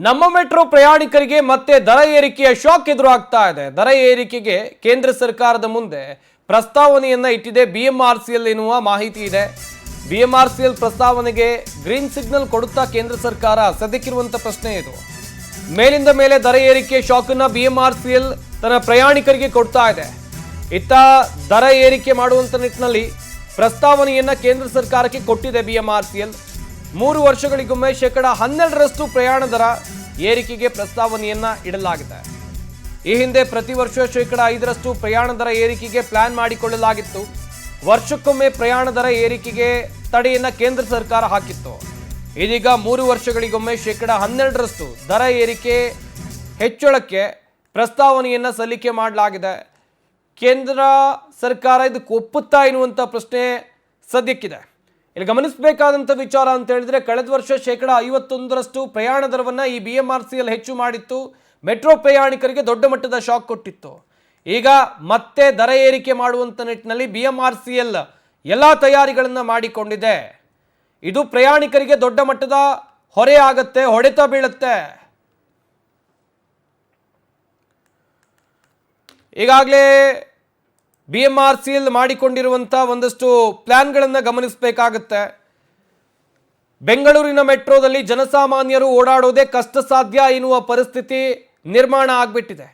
ನಮ್ಮ ಮೆಟ್ರೋ ಪ್ರಯಾಣಿಕರಿಗೆ ಮತ್ತೆ ದರ ಏರಿಕೆಯ ಶಾಕ್ ಎದುರಾಗ್ತಾ ಇದೆ. ದರ ಏರಿಕೆಗೆ ಕೇಂದ್ರ ಸರ್ಕಾರದ ಮುಂದೆ ಪ್ರಸ್ತಾವನೆಯನ್ನ ಇಟ್ಟಿದೆ ಬಿಎಂಆರ್ಸಿಎಲ್ ಎನ್ನುವ ಮಾಹಿತಿ ಇದೆ. ಬಿಎಂಆರ್ಸಿಎಲ್ ಪ್ರಸ್ತಾವನೆಗೆ ಗ್ರೀನ್ ಸಿಗ್ನಲ್ ಕೊಡುತ್ತಾ ಕೇಂದ್ರ ಸರ್ಕಾರ ಸದ್ಯಕ್ಕಿರುವಂತ ಪ್ರಶ್ನೆ ಇದು. ಮೇಲಿಂದ ಮೇಲೆ ದರ ಏರಿಕೆ ಶಾಕ್ ಅನ್ನ ಬಿಎಂಆರ್ಸಿಎಲ್ ತನ್ನ ಪ್ರಯಾಣಿಕರಿಗೆ ಕೊಡ್ತಾ ಇದೆ. ಇತ್ತ ದರ ಏರಿಕೆ ಮಾಡುವಂತ ನಿಟ್ಟಿನಲ್ಲಿ ಪ್ರಸ್ತಾವನೆಯನ್ನ ಕೇಂದ್ರ ಸರ್ಕಾರಕ್ಕೆ ಕೊಟ್ಟಿದೆ ಬಿಎಂಆರ್ಸಿಎಲ್. 3 ವರ್ಷಗಳಿಗೊಮ್ಮೆ 12% ಪ್ರಯಾಣ ದರ ಏರಿಕೆಗೆ ಪ್ರಸ್ತಾವನೆಯನ್ನ ಇಡಲಾಗಿದೆ. ಈ ಹಿಂದೆ ಪ್ರತಿ ವರ್ಷ 5% ಪ್ರಯಾಣ ದರ ಏರಿಕೆಗೆ ಪ್ಲಾನ್ ಮಾಡಿಕೊಳ್ಳಲಾಗಿತ್ತು. ವರ್ಷಕ್ಕೊಮ್ಮೆ ಪ್ರಯಾಣ ದರ ಏರಿಕೆಗೆ ತಡೆಯನ್ನ ಕೇಂದ್ರ ಸರ್ಕಾರ ಹಾಕಿತ್ತು. ಇದೀಗ 3 ವರ್ಷಗಳಿಗೊಮ್ಮೆ 12% ದರ ಏರಿಕೆ ಹೆಚ್ಚಳಕ್ಕೆ ಪ್ರಸ್ತಾವನೆಯನ್ನ ಸಲ್ಲಿಕೆ ಮಾಡಲಾಗಿದೆ. ಕೇಂದ್ರ ಸರ್ಕಾರ ಇದಕ್ಕೆ ಒಪ್ಪುತ್ತಾ ಎನ್ನುವಂಥ ಪ್ರಶ್ನೆ ಸದ್ಯಕ್ಕಿದೆ. ಇಲ್ಲಿ ಗಮನಿಸಬೇಕಾದಂಥ ವಿಚಾರ ಅಂತ ಹೇಳಿದ್ರೆ, ಕಳೆದ ವರ್ಷ 51% ಪ್ರಯಾಣ ದರವನ್ನು ಈ ಬಿಎಂಆರ್ಸಿಎಲ್ ಹೆಚ್ಚು ಮಾಡಿತ್ತು. ಮೆಟ್ರೋ ಪ್ರಯಾಣಿಕರಿಗೆ ದೊಡ್ಡ ಮಟ್ಟದ ಶಾಕ್ ಕೊಟ್ಟಿತ್ತು. ಈಗ ಮತ್ತೆ ದರ ಏರಿಕೆ ಮಾಡುವಂಥ ನಿಟ್ಟಿನಲ್ಲಿ ಬಿಎಂಆರ್ಸಿಎಲ್ ಎಲ್ಲ ತಯಾರಿಗಳನ್ನು ಮಾಡಿಕೊಂಡಿದೆ. ಇದು ಪ್ರಯಾಣಿಕರಿಗೆ ದೊಡ್ಡ ಮಟ್ಟದ ಹೊರೆ ಆಗತ್ತೆ, ಹೊಡೆತ ಬೀಳುತ್ತೆ. ಈಗಾಗಲೇ ಬಿಎಂಆರ್ಸಿಎಲ್ ಮಾಡಿಕೊಂಡಿರುವಂಥ ಒಂದಷ್ಟು ಪ್ಲಾನ್ಗಳನ್ನು ಗಮನಿಸಬೇಕಾಗುತ್ತೆ. ಬೆಂಗಳೂರಿನ ಮೆಟ್ರೋದಲ್ಲಿ ಜನಸಾಮಾನ್ಯರು ಓಡಾಡೋದೇ ಕಷ್ಟ ಸಾಧ್ಯ ಎನ್ನುವ ಪರಿಸ್ಥಿತಿ ನಿರ್ಮಾಣ ಆಗಿಬಿಟ್ಟಿದೆ.